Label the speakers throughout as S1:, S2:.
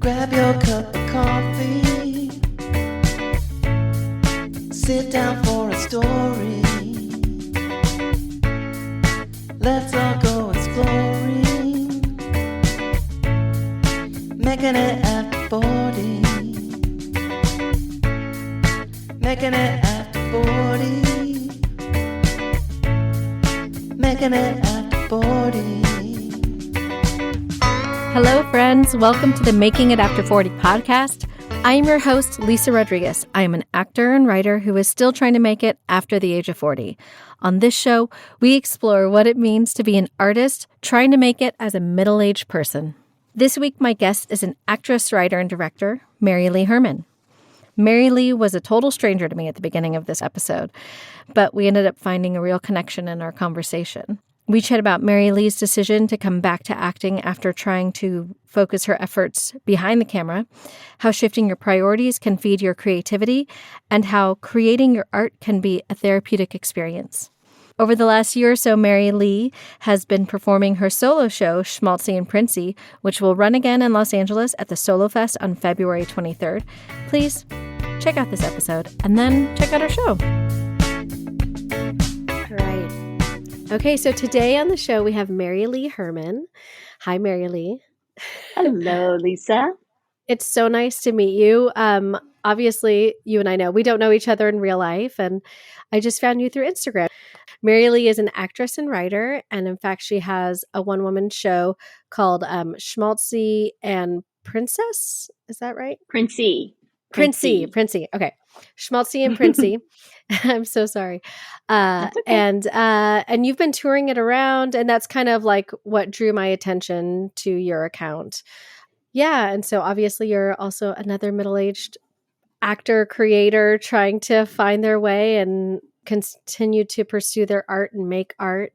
S1: Grab your cup of coffee. Sit down for a story. Let's all go exploring. Making it after 40. Making it after 40. Making it after 40.
S2: Hello, friends. Welcome to the Making It After 40 podcast. I am your host, Lisa Rodriguez. I am an actor and writer who is still trying to make it after the age of 40. On this show, we explore what it means to be an artist trying to make it as a middle-aged person. This week, my guest is an actress, writer, and director, MaryLee Herrmann. MaryLee was a total stranger to me at the beginning of this episode, but we ended up finding a real connection in our conversation. We chat about MaryLee's decision to come back to acting after trying to focus her efforts behind the camera, how shifting your priorities can feed your creativity, and how creating your art can be a therapeutic experience. Over the last year or so, MaryLee has been performing her solo show, Schmaltzy Princie, which will run again in Los Angeles at the Solo Fest on February 23rd. Please check out this episode and then check out our show. All right. Okay, so today on the show we have MaryLee Herrmann. Hi, MaryLee.
S3: Hello, Lisa.
S2: It's so nice to meet you. Obviously, you and I know we don't know each other in real life, and I just found you through Instagram. MaryLee is an actress and writer, and in fact, she has a one-woman show called Schmaltzy and Princess. Is that right?
S3: Princie.
S2: Okay. Schmaltzy and Princie. I'm so sorry.
S3: That's okay.
S2: And you've been touring it around, and that's kind of like what drew my attention to your account. Yeah, and so obviously you're also another middle-aged actor, creator trying to find their way and continue to pursue their art and make art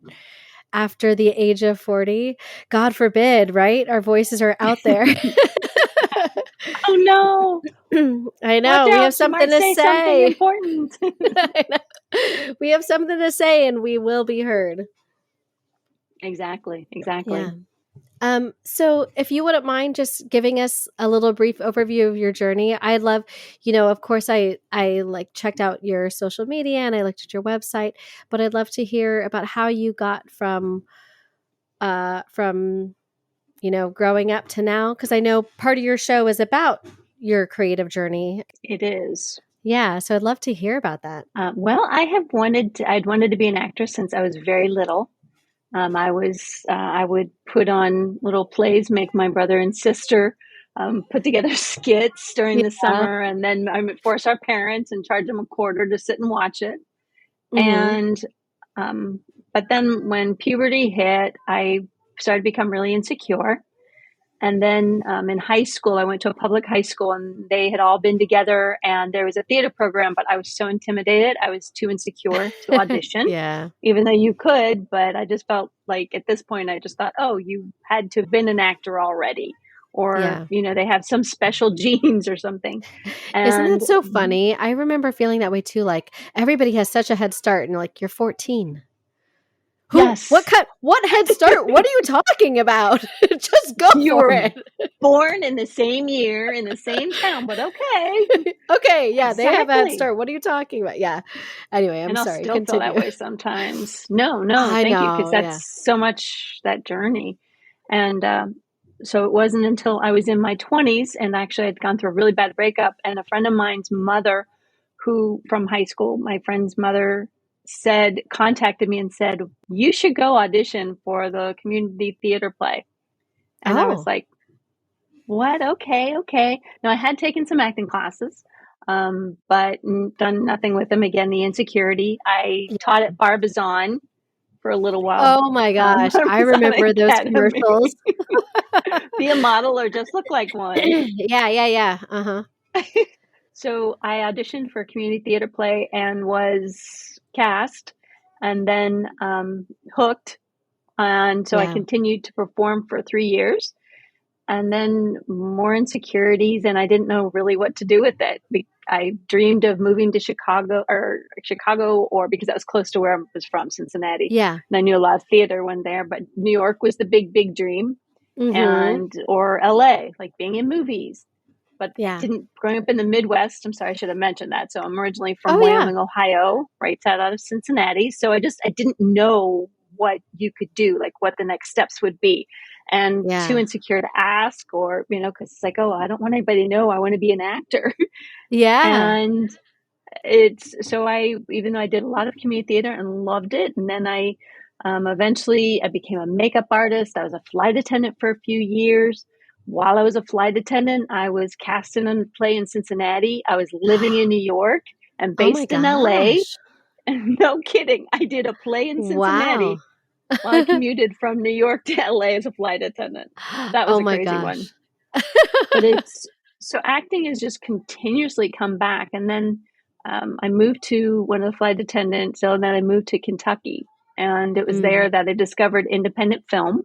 S2: after the age of 40. God forbid, right? Our voices are out there.
S3: Oh no!
S2: I know. We have something to say.
S3: Something important.
S2: I know. We have something to say, and we will be heard.
S3: Exactly.
S2: Yeah. So if you wouldn't mind just giving us a little brief overview of your journey, I'd love, of course I like checked out your social media and I looked at your website, but I'd love to hear about how you got from growing up to now, because I know part of your show is about your creative journey.
S3: It is.
S2: Yeah. So I'd love to hear about that.
S3: Well, I'd wanted to be an actress since I was very little. I would put on little plays, make my brother and sister put together skits during the summer, and then I would force our parents and charge them $0.25 to sit and watch it. Mm-hmm. And but then when puberty hit, I started to become really insecure. And then in high school, I went to a public high school, and they had all been together, and there was a theater program, but I was so intimidated. I was too insecure to audition, even though you could. But I just felt like at this point, I just thought, oh, you had to have been an actor already. Or, they have some special genes or something. And
S2: isn't that so funny? I remember feeling that way too. Like everybody has such a head start, and like, you're 14.
S3: Yes.
S2: What head start? What are you talking about? Just go for it.
S3: Born in the same year, in the same town, but okay.
S2: Okay, yeah, exactly. They have a head start. What are you talking about? Yeah. Anyway, I'm sorry.
S3: I'll still feel that way sometimes. No, thank you, because that's so much that journey. And so it wasn't until I was in my 20s, and actually I'd gone through a really bad breakup, and a friend of mine's mother, from high school, my friend's mother, contacted me and said, you should go audition for the community theater play. And I was like, what? Okay. Now I had taken some acting classes, but done nothing with them. Again, the insecurity. I taught at Barbizon for a little while.
S2: Oh my gosh. I remember those commercials.
S3: Be a model or just look like one.
S2: Yeah. Uh-huh.
S3: So I auditioned for a community theater play and was cast, and then hooked. And so I continued to perform for 3 years, and then more insecurities, and I didn't know really what to do with it. I dreamed of moving to Chicago, or because that was close to where I was from, Cincinnati.
S2: Yeah.
S3: And I knew a lot of theater when there, but New York was the big dream.
S2: Mm-hmm.
S3: and or LA, like being in movies. But I
S2: Yeah.
S3: didn't, growing up in the Midwest, I'm sorry, I should have mentioned that. So I'm originally from
S2: Oh, yeah.
S3: Wyoming, Ohio, right out of Cincinnati. So I didn't know what you could do, like what the next steps would be. And too
S2: Yeah.
S3: insecure to ask, or, because it's like, oh, I don't want anybody to know I want to be an actor.
S2: Yeah.
S3: And even though I did a lot of community theater and loved it, and then eventually I became a makeup artist. I was a flight attendant for a few years. While I was a flight attendant, I was cast in a play in Cincinnati. I was living in New York and
S2: Oh my
S3: based in LA.
S2: gosh.
S3: No kidding. I did a play in
S2: Wow.
S3: Cincinnati while I commuted from New York to LA as a flight attendant. That was
S2: Oh
S3: a
S2: my
S3: crazy one.
S2: gosh.
S3: But acting has just continuously come back. And then I moved to one of the flight attendants. So then I moved to Kentucky, and it was
S2: Mm,
S3: there that I discovered independent film.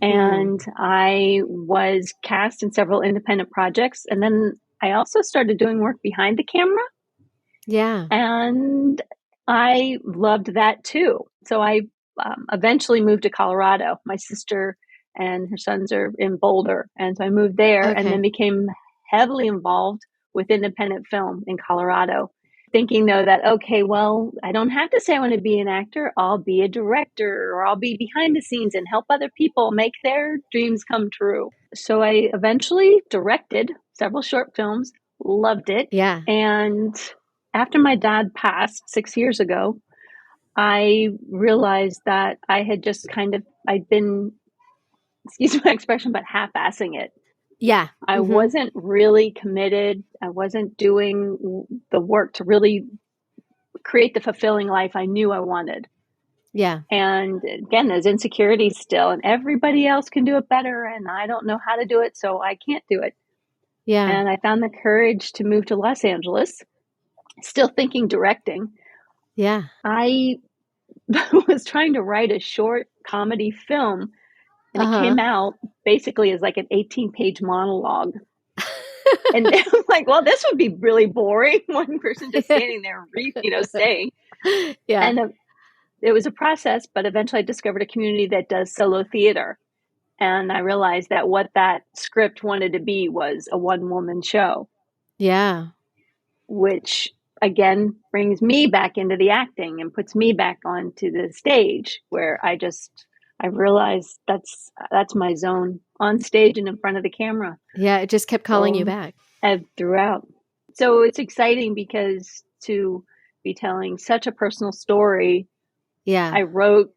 S2: mm.
S3: And I was cast in several independent projects. And then I also started doing work behind the camera,
S2: Yeah.
S3: and I loved that too. So I eventually moved to Colorado. My sister and her sons are in Boulder. And so I moved there and then
S2: Okay.
S3: became heavily involved with independent film in Colorado. Thinking though that, okay, well, I don't have to say I want to be an actor. I'll be a director, or I'll be behind the scenes and help other people make their dreams come true. So I eventually directed several short films, loved it.
S2: Yeah.
S3: And after my dad passed 6 years ago, I realized that I had just I'd been, excuse my expression, but half-assing it.
S2: Yeah.
S3: I
S2: Mm-hmm.
S3: wasn't really committed. I wasn't doing the work to really create the fulfilling life I knew I wanted.
S2: Yeah.
S3: And again, there's insecurities still, and everybody else can do it better, and I don't know how to do it, so I can't do it.
S2: Yeah.
S3: And I found the courage to move to Los Angeles, still thinking directing.
S2: Yeah.
S3: I was trying to write a short comedy film, and it
S2: Uh-huh.
S3: came out basically as like an 18-page monologue. And I'm like, well, this would be really boring. One person just standing there, saying.
S2: Yeah.
S3: And it was a process, but eventually I discovered a community that does solo theater. And I realized that what that script wanted to be was a one-woman show,
S2: Yeah.
S3: which again brings me back into the acting and puts me back onto the stage, where I realized that's my zone, on stage and in front of the camera.
S2: Yeah. It just kept calling you
S3: So
S2: back.
S3: throughout. So it's exciting because to be telling such a personal story,
S2: Yeah.
S3: I wrote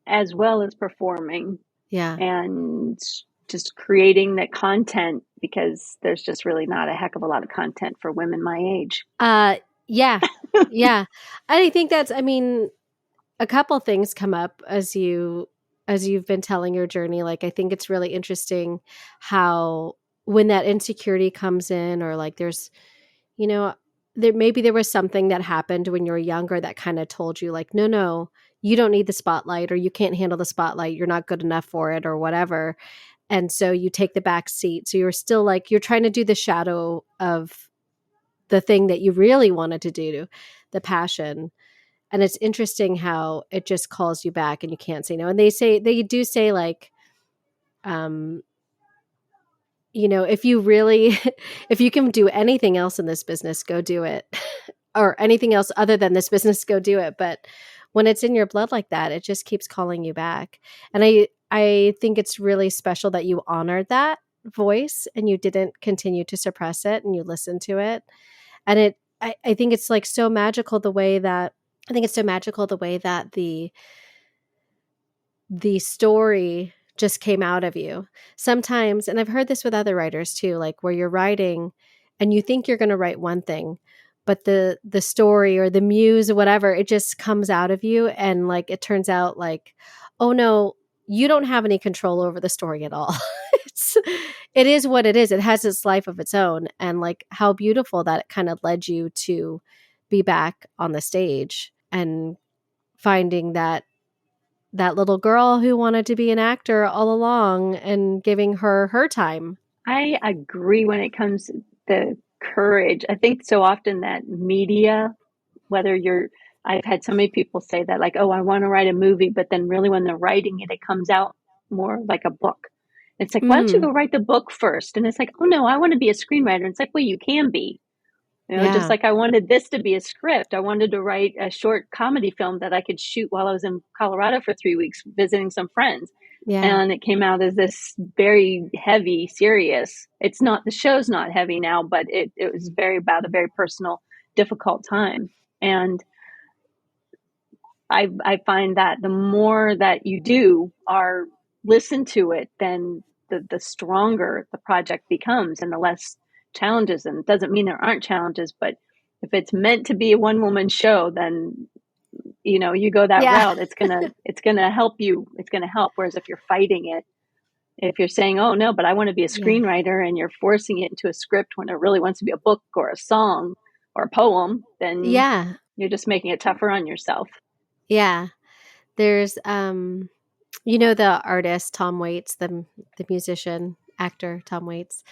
S3: as well as performing
S2: Yeah.
S3: and just creating that content, because there's just really not a heck of a lot of content for women my age.
S2: Yeah. Yeah. I think a couple things come up as you've been telling your journey. Like, I think it's really interesting how when that insecurity comes in, or like there's, you know, there was something that happened when you were younger that kind of told you like, no, you don't need the spotlight, or you can't handle the spotlight. You're not good enough for it, or whatever. And so you take the back seat. So you're still like, you're trying to do the shadow of the thing that you really wanted to do, the passion. And it's interesting how it just calls you back and you can't say no. And they do say like, um, if you really, if you can do anything else in this business, go do it. Or anything else other than this business, go do it. But when it's in your blood like that, it just keeps calling you back. And I think it's really special that you honored that voice and you didn't continue to suppress it and you listened to it. And I think it's like so magical the way that the story just came out of you. Sometimes, and I've heard this with other writers too, like where you're writing and you think you're going to write one thing, but the story or the muse or whatever, it just comes out of you, and like it turns out like, oh no, you don't have any control over the story at all. It is what it is. It has its life of its own, and like how beautiful that it kind of led you to be back on the stage and finding that little girl who wanted to be an actor all along and giving her time.
S3: I agree when it comes to the courage. I think so often that media, I've had so many people say that, like, oh, I want to write a movie, but then really when they're writing it, it comes out more like a book. It's like, why don't you
S2: Mm,
S3: go write the book first? And it's like, oh no, I want to be a screenwriter. And it's like, well, you can be. Just
S2: yeah.
S3: like I wanted this to be a script. I wanted to write a short comedy film that I could shoot while I was in Colorado for 3 weeks visiting some friends.
S2: Yeah.
S3: And it came out as this very heavy, serious. It's not, the show's not heavy now, but it was very about a very personal, difficult time. And I find that the more that you do or listen to it, then the stronger the project becomes and the less challenges. And it doesn't mean there aren't challenges, but if it's meant to be a one woman show, then you go that
S2: Yeah.
S3: route, it's gonna help you. It's gonna help. Whereas if you're fighting it, if you're saying, oh no, but I want to be a
S2: Yeah.
S3: screenwriter, and you're forcing it into a script when it really wants to be a book or a song or a poem, then
S2: Yeah.
S3: you're just making it tougher on yourself.
S2: Yeah. There's the artist Tom Waits, the musician, actor Tom Waits.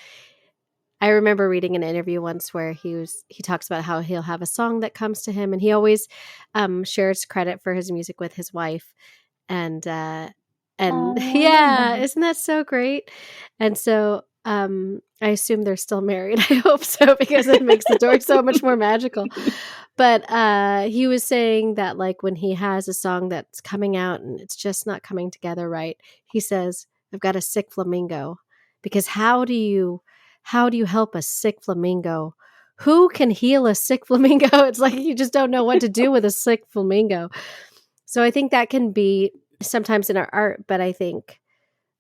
S2: I remember reading an interview once where he talks about how he'll have a song that comes to him, and he always shares credit for his music with his wife. And
S3: Oh, I love
S2: yeah,
S3: that.
S2: isn't that so great? And so I assume they're still married. I hope so, because it makes the story so much more magical. But he was saying that, like, when he has a song that's coming out and it's just not coming together right, he says, I've got a sick flamingo. Because how do you help a sick flamingo? Who can heal a sick flamingo? It's like you just don't know what to do with a sick flamingo. So I think that can be sometimes in our art, but I think,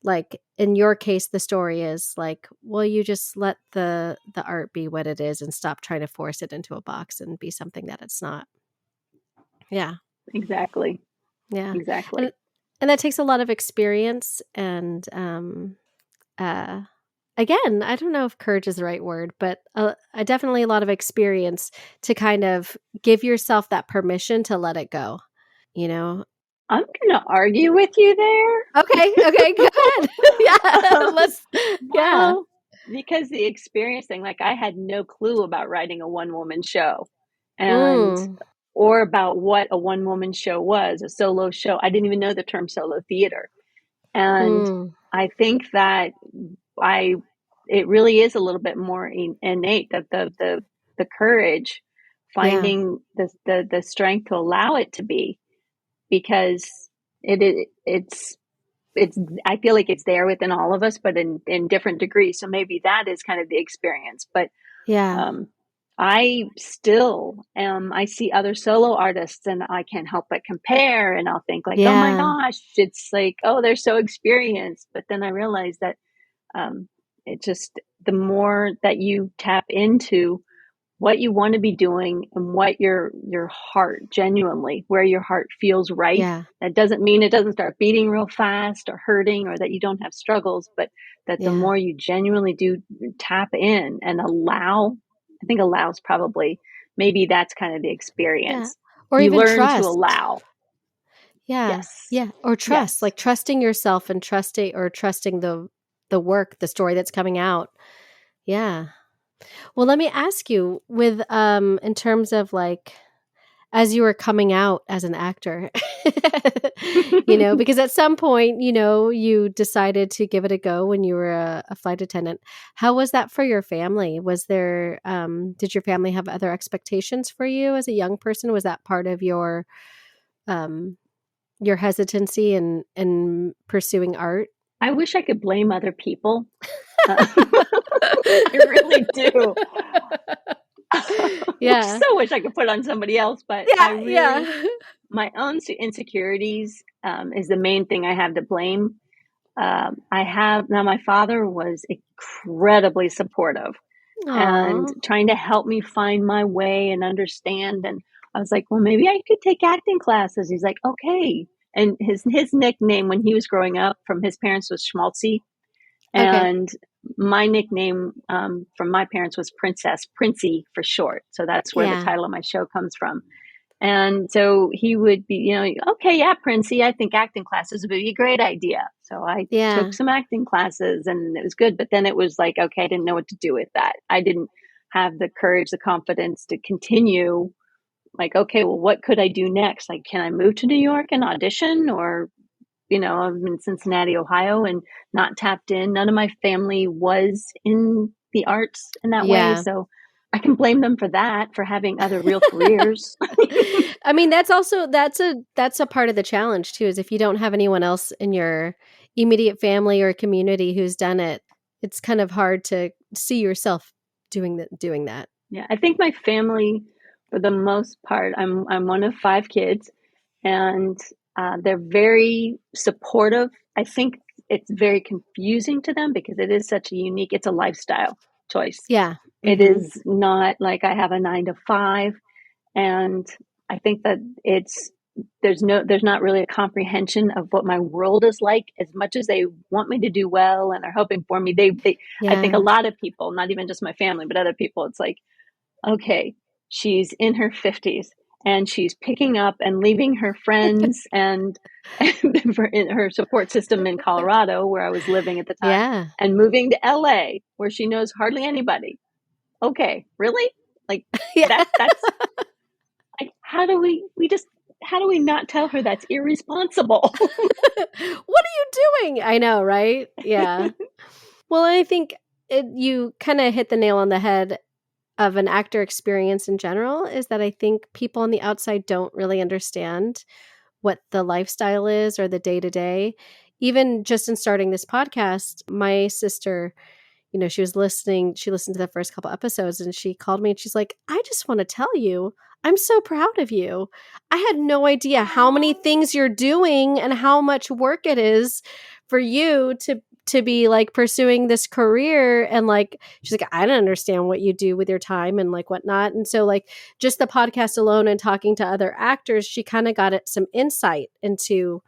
S2: like, in your case, the story is like, well, you just let the art be what it is and stop trying to force it into a box and be something that it's not. Yeah.
S3: Exactly.
S2: Yeah. And
S3: Exactly.
S2: and that takes a lot of experience and uh again, I don't know if courage is the right word, but definitely a lot of experience to kind of give yourself that permission to let it go, you know?
S3: I'm going to argue with you there.
S2: Okay, okay, go ahead. Yeah, let's yeah.
S3: Well, because the experience thing, like I had no clue about writing a one woman show and
S2: Mm,
S3: or about what a one woman show was, a solo show. I didn't even know the term solo theater. And
S2: mm,
S3: I think that I it really is a little bit more innate, that the courage,
S2: yeah,
S3: finding the strength to allow it to be, because it's I feel like it's there within all of us, but in different degrees. So maybe that is kind of the experience. But
S2: yeah,
S3: um, I still am. I see other solo artists, and I can't help but compare. And I'll think like, oh my
S2: yeah,
S3: gosh, it's like, oh, they're so experienced. But then I realize that um, it just, the more that you tap into what you want to be doing and what your heart genuinely, where your heart feels right.
S2: yeah,
S3: That doesn't mean it doesn't start beating real fast or hurting, or that you don't have struggles, but that the
S2: yeah,
S3: more you genuinely do tap in and allow, I think allow is probably, maybe that's kind of the
S2: yeah.
S3: experience.
S2: Or
S3: You
S2: even
S3: learn to
S2: trust.
S3: allow.
S2: Yeah,
S3: Yes.
S2: yeah, or trust,
S3: Yes.
S2: like trusting yourself and trusting the work, the story that's coming out. Yeah. Well, let me ask you, with in terms of, like, as you were coming out as an actor, because at some point, you decided to give it a go when you were a flight attendant. How was that for your family? Did your family have other expectations for you as a young person? Was that part of um, your hesitancy in pursuing art?
S3: I wish I could blame other people. I really do. I
S2: Yeah.
S3: so wish I could put on somebody else, but I
S2: Yeah,
S3: really,
S2: yeah.
S3: my own insecurities is the main thing I have to blame. I have now, my father was incredibly supportive and
S2: Aw.
S3: trying to help me find my way and understand. And I was like, well, maybe I could take acting classes. He's like, okay. And his nickname when he was growing up from his parents was Schmaltzy,
S2: Okay.
S3: and my nickname from my parents was Princess, Princie for short. So that's where the
S2: Yeah.
S3: title of my show comes from. And so he would be, okay, yeah, Princey, I think acting classes would be a great idea. So I took
S2: Yeah.
S3: some acting classes and it was good. But then it was like, okay, I didn't know what to do with that. I didn't have the courage, the confidence to continue. Like, okay, well, what could I do next? Like, can I move to New York and audition, or I'm in Cincinnati, Ohio, and not tapped in. None of my family was in the arts in that way.
S2: Yeah.
S3: So I can blame them for that, for having other real careers.
S2: I mean, that's a part of the challenge too, is if you don't have anyone else in your immediate family or community who's done it, it's kind of hard to see yourself doing that.
S3: Yeah, I think my family, for the most part, I'm one of 5 kids, and they're very supportive. I think it's very confusing to them because it is such a unique, it's a lifestyle choice.
S2: Yeah.
S3: It
S2: Mm-hmm.
S3: is not like I have a 9 to 5, and I think that there's not really a comprehension of what my world is like. As much as they want me to do well and are hoping for me, I think a
S2: Yeah.
S3: lot of people, not even just my family, but other people, it's like, okay, she's in her 50s and she's picking up and leaving her friends and in her support system in Colorado, where I was living at the time,
S2: Yeah.
S3: and moving to LA, where she knows hardly anybody. Okay, really? Like
S2: Yeah.
S3: that's like, how do we not tell her that's irresponsible?
S2: What are you doing? I know, right? Yeah. Well, I think you kind of hit the nail on the head of an actor experience in general, is that I think people on the outside don't really understand what the lifestyle is or the day to day. Even just in starting this podcast, my sister, she listened to the first couple episodes and she called me and she's like, I just want to tell you, I'm so proud of you. I had no idea how many things you're doing and how much work it is for you to be like pursuing this career. And like, she's like, I don't understand what you do with your time and like whatnot. And so like just the podcast alone and talking to other actors, she kind of got some insight into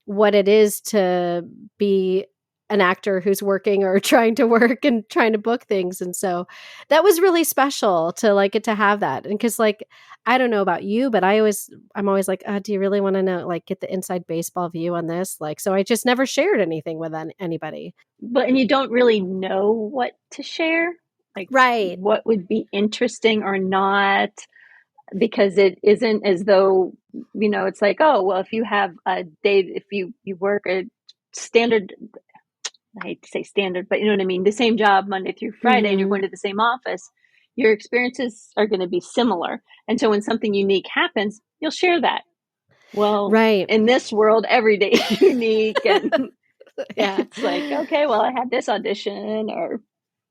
S2: what it is to be an actor who's working or trying to work and trying to book things. And so that was really special to like get to have that. And cause like, I don't know about you, but I'm always like, do you really want to know, like get the inside baseball view on this? Like, so I just never shared anything with anybody.
S3: And you don't really know what to share, like
S2: Right.
S3: what would be interesting or not, because it isn't as though, it's like, oh, well, if you have a day, if you work a standard, I hate to say standard, but you know what I mean, the same job Monday through Friday, and you're going to the same office, your experiences are going to be similar. And so when something unique happens, you'll share that. Well,
S2: Right.
S3: in this world, every day is unique. And
S2: Yeah.
S3: it's like, okay, well, I had this audition, or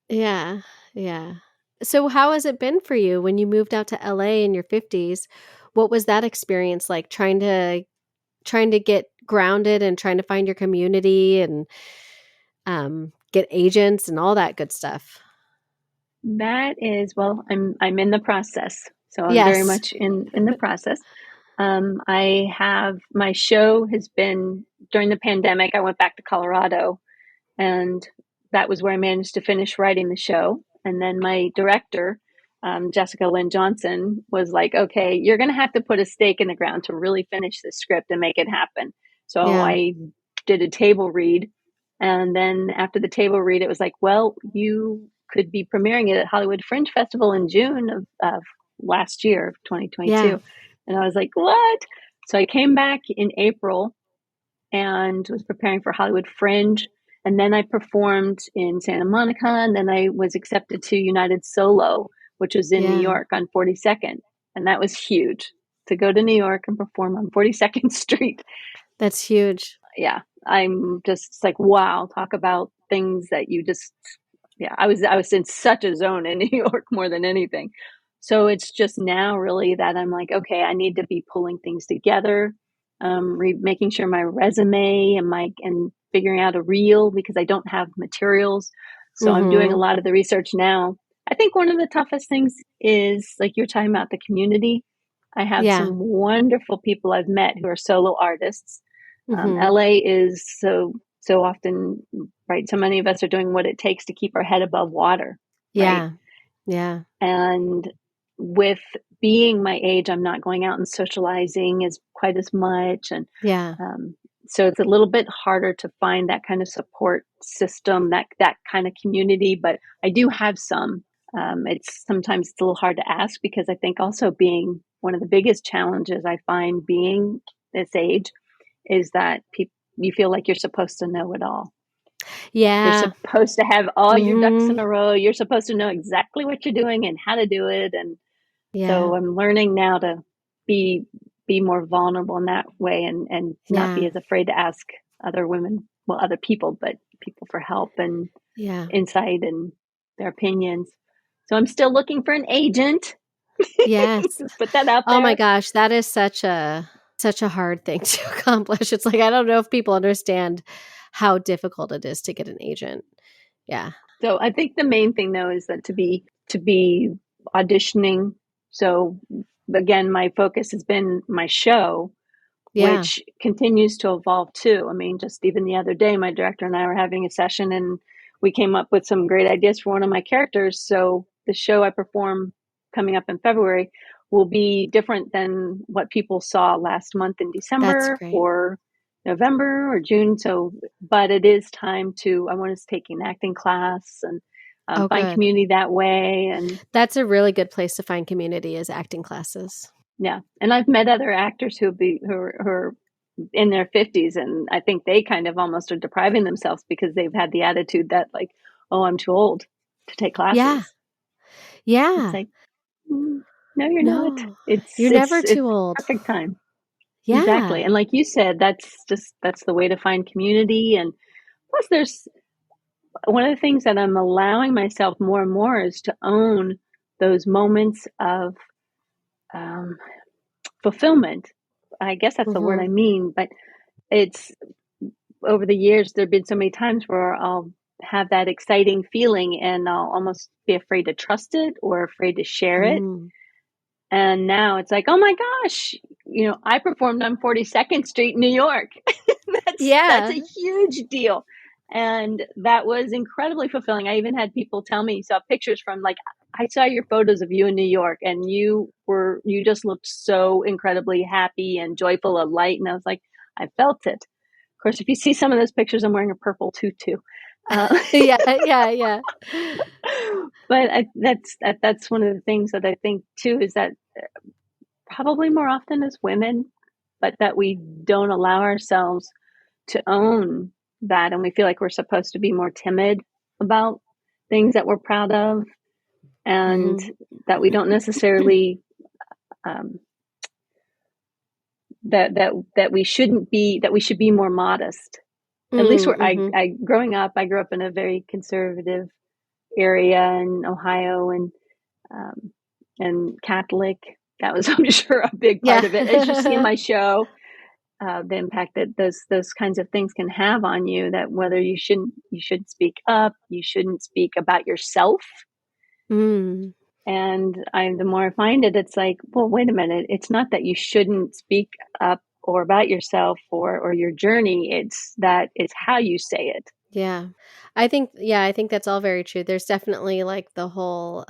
S2: Yeah. Yeah. So how has it been for you when you moved out to LA in your 50s? What was that experience like, trying to get grounded and trying to find your community and get agents and all that good stuff?
S3: that is, well, I'm in the process. So I'm very
S2: Yes.
S3: much in the process. I have, my show has been, during the pandemic, I went back to Colorado, and that was where I managed to finish writing the show. And then my director, Jessica Lynn Johnson, was like, okay, you're going to have to put a stake in the ground to really finish this script and make it happen. So
S2: Yeah.
S3: I did a table read. And then after the table read, it was like, well, you could be premiering it at Hollywood Fringe Festival in June of last year, 2022.
S2: Yeah.
S3: And I was like, what? So I came back in April and was preparing for Hollywood Fringe. And then I performed in Santa Monica, and then I was accepted to United Solo, which was in New
S2: Yeah.
S3: York on 42nd. And that was huge, to go to New York and perform on 42nd Street.
S2: That's huge.
S3: Yeah, I'm just like, wow, talk about things that you just, yeah, I was in such a zone in New York more than anything. So it's just now really that I'm like, okay, I need to be pulling things together, making sure my resume and figuring out a reel, because I don't have materials. So I'm doing a lot of the research now. I think one of the toughest things is, like you're talking about, the community. I have
S2: Yeah.
S3: some wonderful people I've met who are solo artists.
S2: Mhm.
S3: LA is so often, right? So many of us are doing what it takes to keep our head above water, right?
S2: Yeah. Yeah.
S3: And with being my age, I'm not going out and socializing as quite as much. And
S2: Yeah.
S3: so it's a little bit harder to find that kind of support system, that kind of community, but I do have some. Sometimes it's a little hard to ask, because I think also being one of the biggest challenges I find being this age is that you feel like you're supposed to know it all. You're
S2: Yeah.
S3: supposed to have all your ducks in
S2: Mhm.
S3: a row. You're supposed to know exactly what you're doing and how to do it. And
S2: Yeah.
S3: so I'm learning now to be more vulnerable in that way, and not be
S2: Yeah.
S3: as afraid to ask other women, well, other people, but people for help and
S2: Yeah.
S3: insight and their opinions. So I'm still looking for an agent.
S2: Yes.
S3: Just put that out
S2: Oh my
S3: there.
S2: gosh, that is such a hard thing to accomplish. It's like I don't know if people understand how difficult it is to get an agent. Yeah.
S3: So I think the main thing though is that to be auditioning. So again, my focus has been my show,
S2: Yeah.
S3: which continues to evolve too. I mean, just even the other day, my director and I were having a session and we came up with some great ideas for one of my characters. So the show I perform coming up in February will be different than what people saw last month in
S2: That's
S3: December
S2: great.
S3: or November or June. So, but it is time to, I want to take an acting class and
S2: Oh,
S3: find
S2: good.
S3: community that way. And
S2: That's a really good place to find community is acting classes.
S3: yeah, and I've met other actors who are in their 50s, and I think they kind of almost are depriving themselves because they've had the attitude that like, oh, I'm too old to take
S2: Yeah.
S3: classes. It's
S2: Yeah.
S3: like, no, you're not.
S2: No.
S3: It's
S2: You're never too
S3: it's
S2: old.
S3: perfect time. Exactly.
S2: Yeah.
S3: And like you said, that's the way to find community. And plus there's one of the things that I'm allowing myself more and more is to own those moments of um, fulfillment. I guess that's the word I
S2: Mhm.
S3: mean, but it's over the years, there have been so many times where I'll have that exciting feeling and I'll almost be afraid to trust it or afraid to share it.
S2: Mm.
S3: And now it's like, oh my gosh, I performed on 42nd Street in New York. That's
S2: Yeah.
S3: a huge deal. And that was incredibly fulfilling. I even had people tell me, saw pictures from like, I saw your photos of you in New York and you just looked so incredibly happy and joyful of light. And I was like, I felt it. Of course, if you see some of those pictures, I'm wearing a purple tutu.
S2: Yeah, yeah, yeah.
S3: But that's one of the things that I think too is that probably more often as women, but that we don't allow ourselves to own that, and we feel like we're supposed to be more timid about things that we're proud of, and
S2: Mhm.
S3: that we don't necessarily um, that we shouldn't be that we should be more modest. At least where
S2: Mhm.
S3: I I grew up in a very conservative area in Ohio um, and Catholic. That was, I'm sure, a big part
S2: Yeah.
S3: of it. As you see in my show, the impact that those kinds of things can have on you. That whether you should speak up, you shouldn't speak about yourself.
S2: Mm.
S3: And the more I find it, it's like, well, wait a minute. It's not that you shouldn't speak up or about yourself or your journey. It's how you say it.
S2: Yeah. I think that's all very true. There's definitely like the whole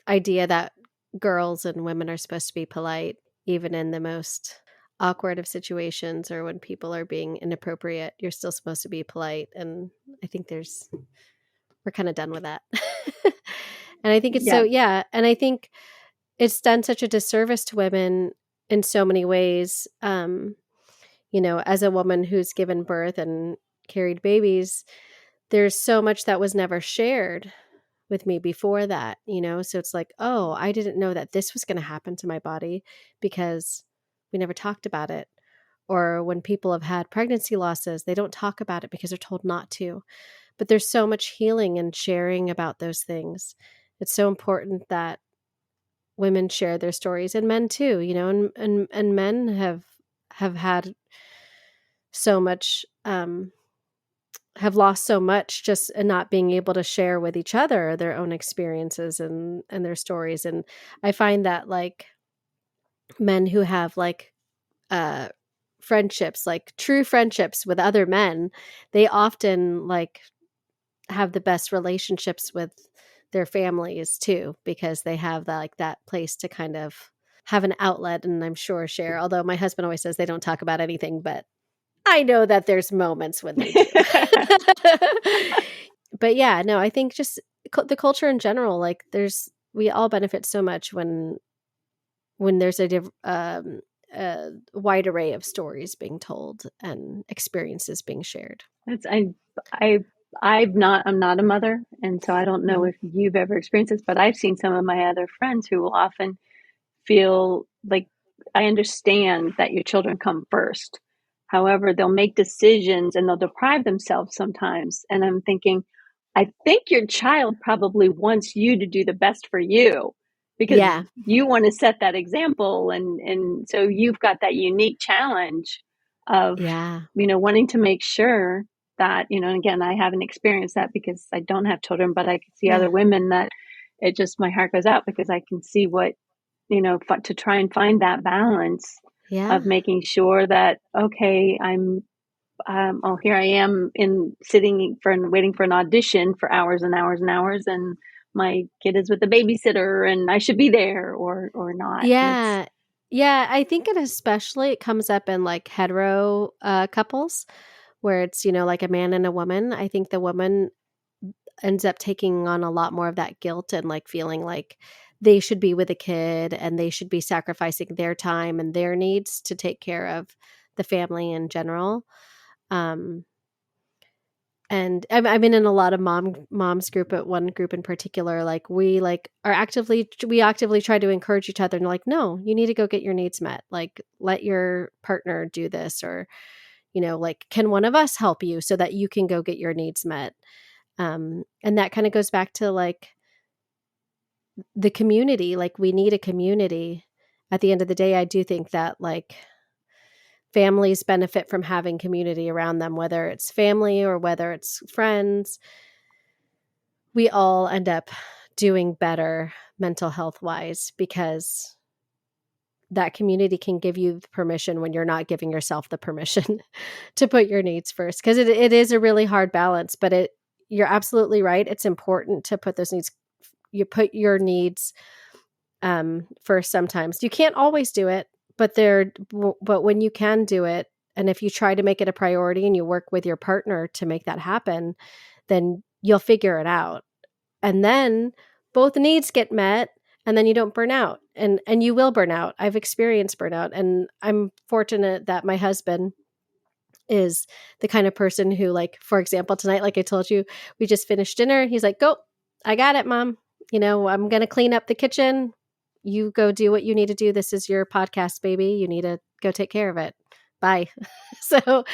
S2: idea that girls and women are supposed to be polite even in the most awkward of situations or when people are being inappropriate. You're still supposed to be polite, and I think we're kind of done with that. And I think it's so
S3: Yeah.
S2: yeah, and I think it's done such a disservice to women in so many ways. As a woman who's given birth and carried babies, there's so much that was never shared with me before that, so it's like, oh, I didn't know that this was going to happen to my body because we never talked about it. Or when people have had pregnancy losses, they don't talk about it because they're told not to. But there's so much healing and sharing about those things. It's so important that women share their stories, and men too, and men have had so much have lost so much just in not being able to share with each other their own experiences and their stories. And I find that like men who have like uh friendships, like true friendships with other men, they often like have the best relationships with their families too, because they have that place to kind of have an outlet and I'm sure share. Although my husband always says they don't talk about anything, but I know that there's moments when they do. But yeah, no, I think just the culture in general, like we all benefit so much when there's a wide array of stories being told and experiences being shared.
S3: That's I'm not a mother, and so I don't know if you've ever experienced this, but I've seen some of my other friends who will often feel like, I understand that your children come first. However, they'll make decisions and they'll deprive themselves sometimes. And I'm thinking, I think your child probably wants you to do the best for you because
S2: Yeah.
S3: you want to set that example. And so you've got that unique challenge of,
S2: Yeah.
S3: wanting to make sure that, and again, I haven't experienced that because I don't have children, but I can see
S2: Yeah.
S3: other women that it just, my heart goes out because I can see what, to try and find that balance
S2: Yeah.
S3: of making sure that, okay, here I am waiting for an audition for hours and hours and hours, and my kid is with the babysitter, and I should be there or not.
S2: Yeah. Yeah. I think it comes up in like hetero couples where it's, like a man and a woman. I think the woman ends up taking on a lot more of that guilt and like feeling like they should be with a kid and they should be sacrificing their time and their needs to take care of the family in general. And I've been in a lot of moms group, at one group in particular, like we actively try to encourage each other and like, no, you need to go get your needs met. Like let your partner do this, or, like, can one of us help you so that you can go get your needs met? And that kind of goes back to like the community. Like we need a community. At the end of the day, I do think that like families benefit from having community around them, whether it's family or whether it's friends. We all end up doing better mental health wise because that community can give you the permission when you're not giving yourself the permission to put your needs first. Because it is a really hard balance, but you're absolutely right. It's important to put those needs. You put your needs first. Sometimes you can't always do it, but when you can do it, and if you try to make it a priority and you work with your partner to make that happen, then you'll figure it out. And then both needs get met, and then you don't burn out, and you will burn out. I've experienced burnout, and I'm fortunate that my husband is the kind of person who, like, for example, tonight, like I told you, we just finished dinner. He's like, go, I got it, mom. I'm going to clean up the kitchen. You go do what you need to do. This is your podcast, baby. You need to go take care of it. Bye. So,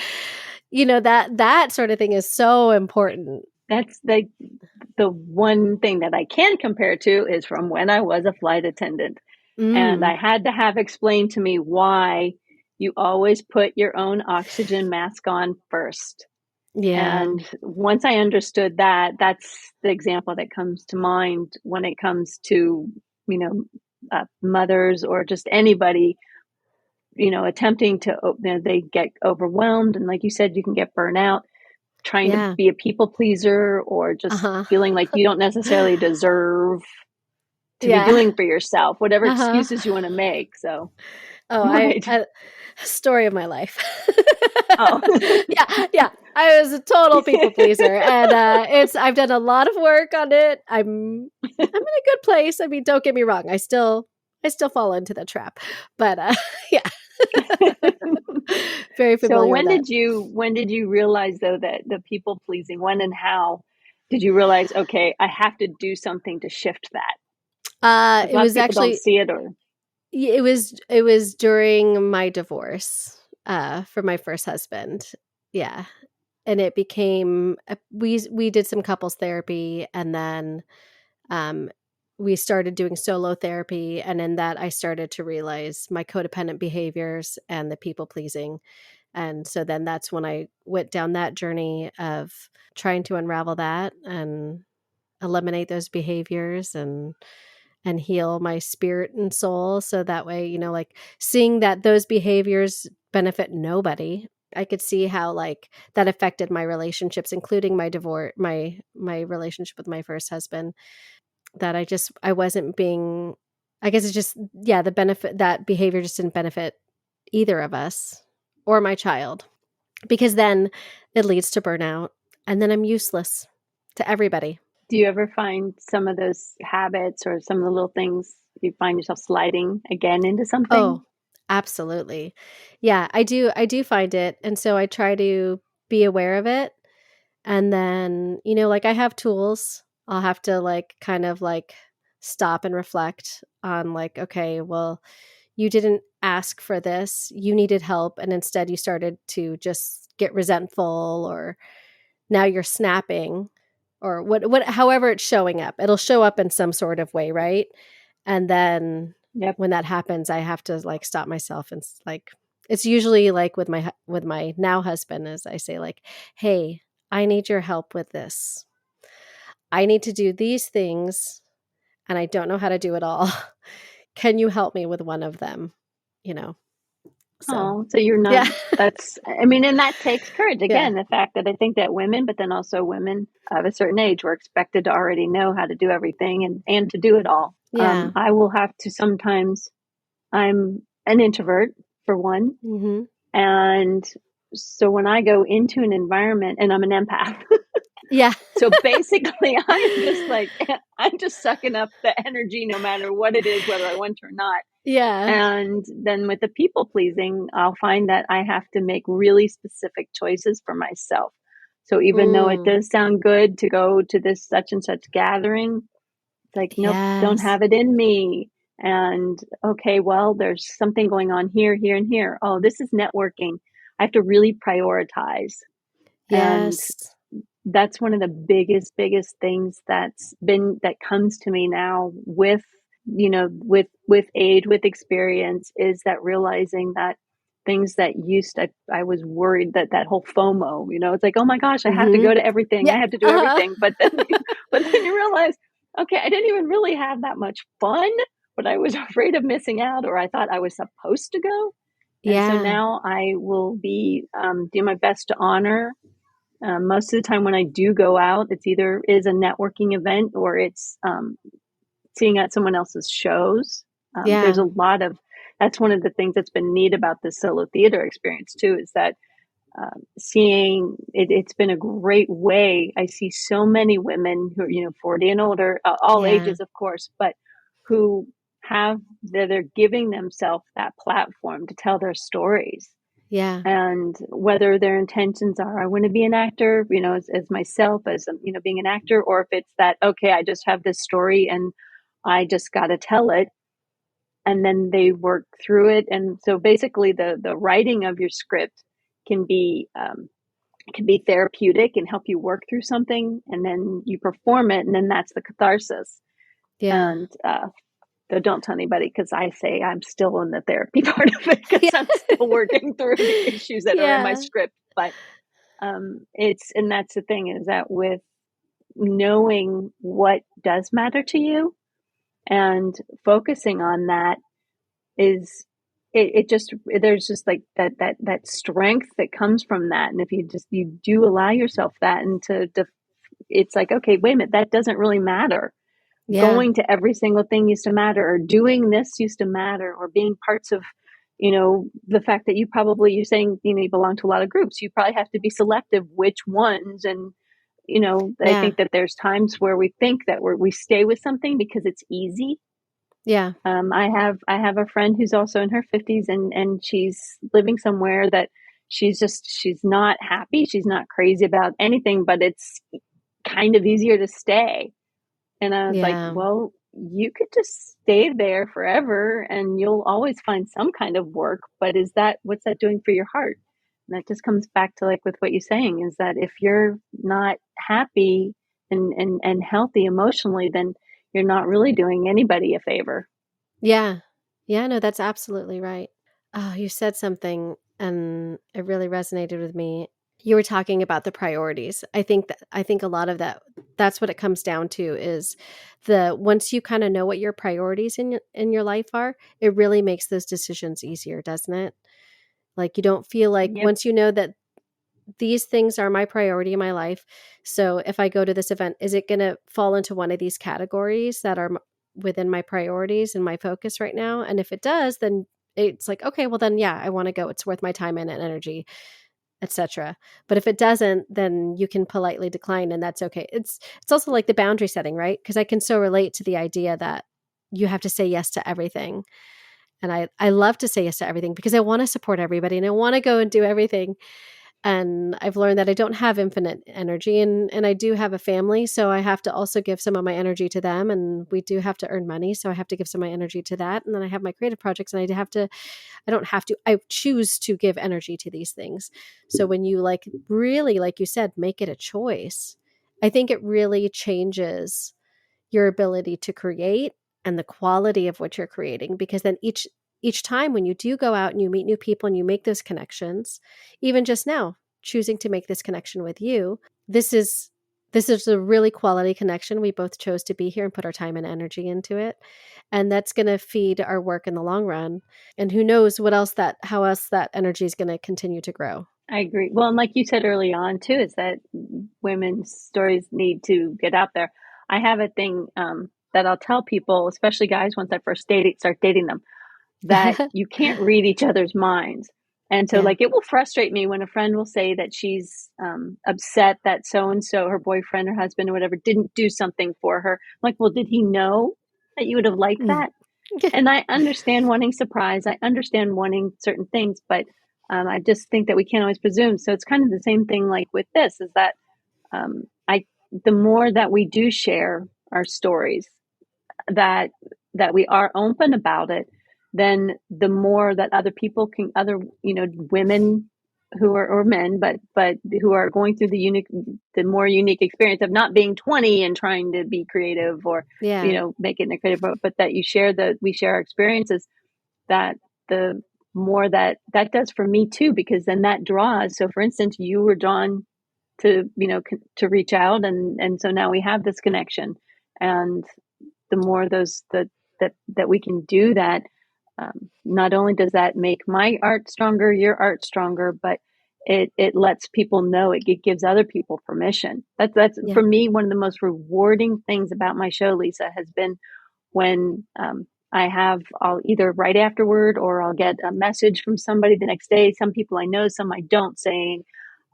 S2: that sort of thing is so important.
S3: That's the one thing that I can compare to is from when I was a flight attendant. And I had to have explained to me why you always put your own oxygen mask on first.
S2: Yeah.
S3: And once I understood that, that's the example that comes to mind when it comes to, mothers or just anybody, attempting to, they get overwhelmed. And like you said, you can get burnout trying to be a people pleaser or just feeling like you don't necessarily deserve to be doing for yourself, whatever excuses you want to make. So,
S2: story of my life.
S3: Oh,
S2: yeah. I was a total people pleaser, and I've done a lot of work on it. I'm in a good place. I mean, don't get me wrong. I still fall into the trap, but yeah. Very familiar.
S3: So
S2: with
S3: when did you realize though that the people pleasing, when and how did you realize, okay, I have to do something to shift that?
S2: It was actually,
S3: don't see it, or
S2: it was during my divorce for my first husband. Yeah. And it became, we did some couples therapy, and then we started doing solo therapy. And in that, I started to realize my codependent behaviors and the people pleasing. And so then that's when I went down that journey of trying to unravel that and eliminate those behaviors and heal my spirit and soul. So that way, like seeing that those behaviors benefit nobody, I could see how like that affected my relationships, including my divorce, my relationship with my first husband, that I wasn't being, I guess it's just, the benefit, that behavior just didn't benefit either of us or my child, because then it leads to burnout, and then I'm useless to everybody.
S3: Do you ever find some of those habits or some of the little things you find yourself sliding again into something?
S2: Oh, Absolutely. Yeah, I do find it. And so I try to be aware of it. And then, like I have tools. I'll have to like kind of like stop and reflect on like, okay, well, you didn't ask for this. You needed help. And instead you started to just get resentful, or now you're snapping, or however it's showing up. It'll show up in some sort of way, right? And then
S3: Yep.
S2: when that happens, I have to like stop myself and like, it's usually like with my now husband, as I say, like, hey, I need your help with this. I need to do these things and I don't know how to do it all. Can you help me with one of them? You know. So,
S3: Oh, so you're not,
S2: yeah.
S3: that's, I mean, and that takes courage.
S2: Yeah.
S3: Again, the fact that I think that women, but then also women of a certain age, were expected to already know how to do everything and to do it all.
S2: Yeah.
S3: I will have to sometimes, I'm an introvert for one.
S2: Mhm.
S3: And so when I go into an environment, and I'm an empath,
S2: Yeah.
S3: so basically I'm just like, I'm just sucking up the energy no matter what it is, whether I want to or not.
S2: Yeah.
S3: And then with the people pleasing, I'll find that I have to make really specific choices for myself. So even though it
S2: Mm.
S3: does sound good to go to this such and such gathering, it's like, nope, don't
S2: Yes.
S3: have it in me. And okay, well, there's something going on here, here, and here. Oh, this is networking. I have to really prioritize. And
S2: Yes.
S3: that's one of the biggest things that comes to me now with, with age, with experience, is that realizing that things that I was worried that whole FOMO, it's like, oh my gosh, I have to
S2: Mhm.
S3: go to everything,
S2: Yeah.
S3: I have to do
S2: Uh-huh.
S3: everything, but then you realize, okay, I didn't even really have that much fun, but I was afraid of missing out, or I thought I was supposed to go. And so
S2: Yeah.
S3: now I will be do my best to honor. Most of the time when I do go out, it's either is a networking event or it's seeing at someone else's shows. There's
S2: Yeah.
S3: a lot of, that's one of the things that's been neat about this solo theater experience too, is that seeing it, it's been a great way. I see so many women who are, 40 and older, all
S2: Yeah.
S3: ages, of course, but who have, they're giving themselves that platform to tell their stories.
S2: Yeah.
S3: And whether their intentions are, I want to be an actor, as myself, as, being an actor, or if it's that, okay, I just have this story and I just got to tell it. And then they work through it. And so basically the writing of your script can be, therapeutic and help you work through something. And then you perform it. And then that's the catharsis.
S2: Yeah.
S3: And, though don't tell anybody, because I say I'm still in the therapy part of it, because
S2: Yeah.
S3: I'm still working through the issues that are in my
S2: Yeah.
S3: script. But and that's the thing, is that with knowing what does matter to you and focusing on that, is it just, there's just like that strength that comes from that. And if you do allow yourself that, and it's like, okay, wait a minute, that doesn't really matter.
S2: Yeah.
S3: Going to every single thing used to matter, or doing this used to matter, or being parts of, the fact that you're saying, you belong to a lot of groups. You probably have to be selective which ones. And, I
S2: Yeah.
S3: think that there's times where we think that we stay with something because it's easy.
S2: Yeah.
S3: I have a friend who's also in her 50s, and she's living somewhere that she's not happy. She's not crazy about anything, but it's kind of easier to stay. And I was like,
S2: Yeah.
S3: well, you could just stay there forever and you'll always find some kind of work. But what's that doing for your heart? And that just comes back to, like, with what you're saying, is that if you're not happy and healthy emotionally, then you're not really doing anybody a favor.
S2: Yeah. Yeah, no, that's absolutely right. Oh, you said something and it really resonated with me. You were talking about the priorities. I think a lot of that's what it comes down to, is once you kind of know what your priorities in your life are, it really makes those decisions easier, doesn't it? Like you don't feel like,
S3: Yep.
S2: once you know that these things are my priority in my life. So if I go to this event, is it going to fall into one of these categories that are within my priorities and my focus right now? And if it does, then it's like, okay, well then, yeah, I want to go. It's worth my time and energy, etc. But if it doesn't, then you can politely decline, and that's okay. It's also like the boundary setting, right? Because I can so relate to the idea that you have to say yes to everything. And I love to say yes to everything because I want to support everybody and I want to go and do everything. And I've learned that I don't have infinite energy and I do have a family. So I have to also give some of my energy to them. And we do have to earn money. So I have to give some of my energy to that. And then I have my creative projects and I don't have to, I choose to give energy to these things. So when you like really, like you said, make it a choice, I think it really changes your ability to create and the quality of what you're creating, because then each time when you do go out and you meet new people and you make those connections, even just now choosing to make this connection with you, this is a really quality connection. We both chose to be here and put our time and energy into it, and that's going to feed our work in the long run. And who knows how else that energy is going to continue to grow.
S3: I agree. Well, and like you said early on too, is that women's stories need to get out there. I have a thing that I'll tell people, especially guys, once I first start dating them, that you can't read each other's minds. And so
S2: Yeah.
S3: like it will frustrate me when a friend will say that she's upset that so-and-so, her boyfriend or husband or whatever, didn't do something for her. I'm like, well, did he know that you would have liked that? And I understand wanting surprise. I understand wanting certain things, but I just think that we can't always presume. So it's kind of the same thing like with this, is that the more that we do share our stories, that we are open about it, then the more that other people can, women who are, or men, but who are going through the more unique experience of not being 20 and trying to be creative or,
S2: Yeah.
S3: make it in a creative, but that we share our experiences, that the more that does for me too, because then that draws. So for instance, you were drawn to, to reach out, and so now we have this connection, and the more that we can do that, not only does that make my art stronger, your art stronger, but it lets people know, it gives other people permission. That's
S2: Yeah.
S3: for me one of the most rewarding things about my show, Lisa, has been when I'll either write afterward or I'll get a message from somebody the next day. Some people I know, some I don't, saying,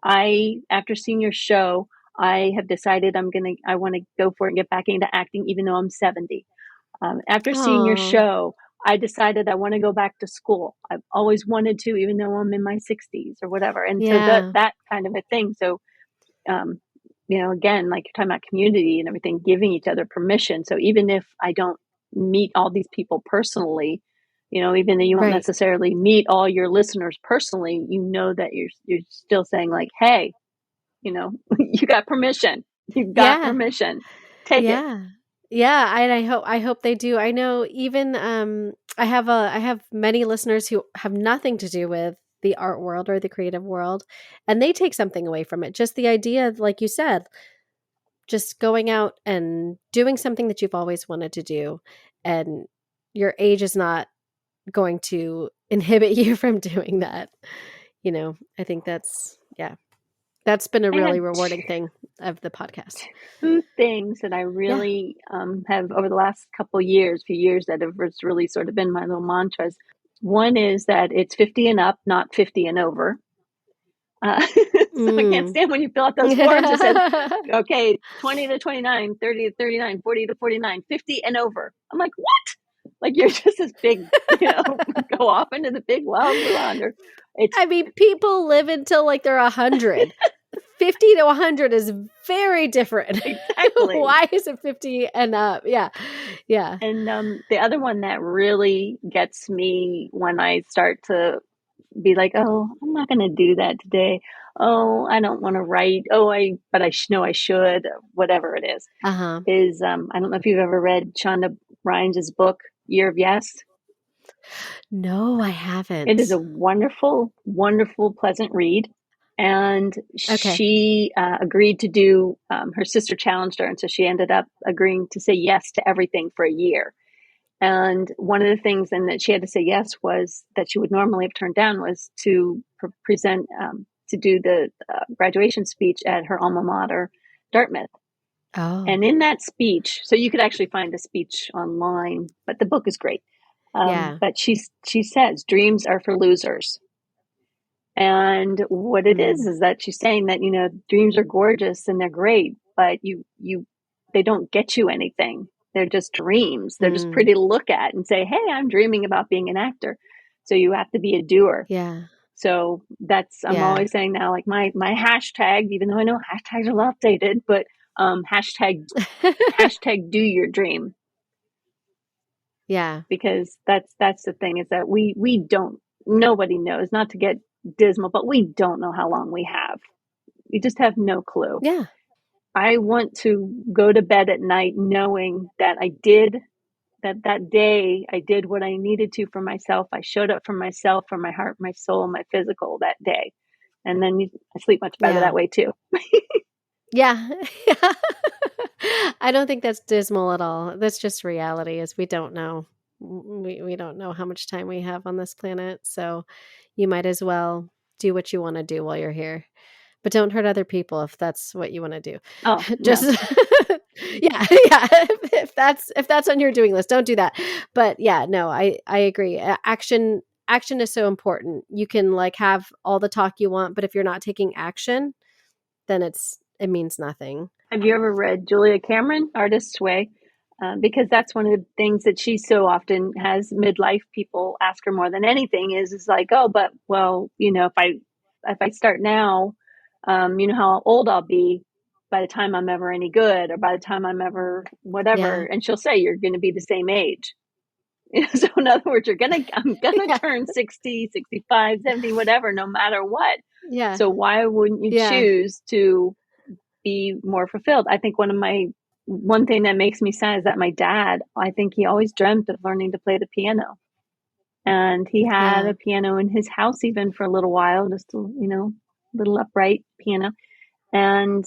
S3: after seeing your show, I have decided I want to go for it and get back into acting, even though I'm 70. After seeing your
S2: Oh,
S3: show, I decided I want to go back to school. I've always wanted to, even though I'm in my 60s or whatever. And so
S2: yeah.
S3: that kind of a thing. So, um, again, like you're talking about community and everything, giving each other permission. So even if I don't meet all these people personally, even though you won't
S2: Right.
S3: necessarily meet all your listeners personally, that you're still saying like, hey, you got permission. You've got
S2: Yeah.
S3: permission. Take it.
S2: Yeah. Yeah, and I hope they do. I know even I have many listeners who have nothing to do with the art world or the creative world, and they take something away from it. Just the idea of, like you said, just going out and doing something that you've always wanted to do, and your age is not going to inhibit you from doing that. I think that's been a
S3: I have
S2: really rewarding thing of the podcast.
S3: two things that I
S2: Yeah.
S3: really have over the last few years, that have really sort of been my little mantras. One is that it's 50 and up, not 50 and over. So I can't
S2: Mm.
S3: stand when you fill out those forms. It says, okay, 20 to 29, 30 to 39, 40 to 49, 50 and over. I'm like, what? Like you're just this big, go off into the big wild blue yonder. It's
S2: I mean, people live until like they're 100. 50 to 100 is very different.
S3: exactly.
S2: Why is it 50 and up? Yeah. Yeah.
S3: And the other one that really gets me when I start to be like, oh, I'm not going to do that today. Oh, I don't want to write. But I know I should, whatever it
S2: Uh-huh.
S3: is, I don't know if you've ever read Shonda Rhimes' book, Year of Yes.
S2: No, I
S3: It is
S2: haven't.
S3: a wonderful, wonderful, pleasant read. And
S2: Okay.
S3: she agreed to do, her sister challenged her. And so she ended up agreeing to say yes to everything for a year. And one of the things and that she had to say yes was that she would normally have turned down was to present, to do the graduation speech at her alma mater, Dartmouth.
S2: Oh,
S3: And in that speech, so you could actually find the speech online, but the book is great.
S2: yeah.
S3: But she says dreams are for losers. And what it
S2: Mm.
S3: is that she's saying that, dreams are gorgeous and they're great, but they don't get you anything. They're just dreams. They're just
S2: Mm,
S3: pretty to look at and say, hey, I'm dreaming about being an actor. So you have to be a doer.
S2: yeah.
S3: So I'm
S2: Yeah.
S3: always saying now, like my hashtag, even though I know hashtags are outdated, but hashtag do your dream,
S2: Yeah.
S3: because that's the thing, is that we don't, nobody knows, not to get dismal, but we don't know how long we have. We just have no clue.
S2: Yeah.
S3: I want to go to bed at night knowing that I did that day, I did what I needed to for myself. I showed up for myself, for my heart, my soul, my physical that day. And then I sleep much better
S2: Yeah.
S3: that way too.
S2: Yeah. I don't think that's dismal at all. That's just reality, is we don't know. We don't know how much time we have on this planet. So you might as well do what you want to do while you're here. But don't hurt other people if that's what you want to do.
S3: Oh,
S2: Just
S3: no.
S2: yeah, yeah. If that's on your doing list, don't do that. But yeah, no, I agree. Action is so important. You can like have all the talk you want, but if you're not taking action, then it means nothing.
S3: Have you ever read Julia Cameron, Artist's Way? Because that's one of the things that she so often has midlife people ask her more than anything is like, oh, but well, if I start now, you know how old I'll be by the time I'm ever any good, or by the time I'm ever whatever.
S2: Yeah.
S3: And she'll say, you're going to be the same age. So in other words, I'm going to
S2: Yeah.
S3: turn 60, 65, 70, whatever, no matter what.
S2: Yeah.
S3: So why wouldn't you
S2: Yeah.
S3: choose to be more fulfilled? I think one thing that makes me sad is that my dad, I think he always dreamt of learning to play the piano. And he had
S2: Yeah.
S3: a piano in his house even for a little while, just a, little upright piano. And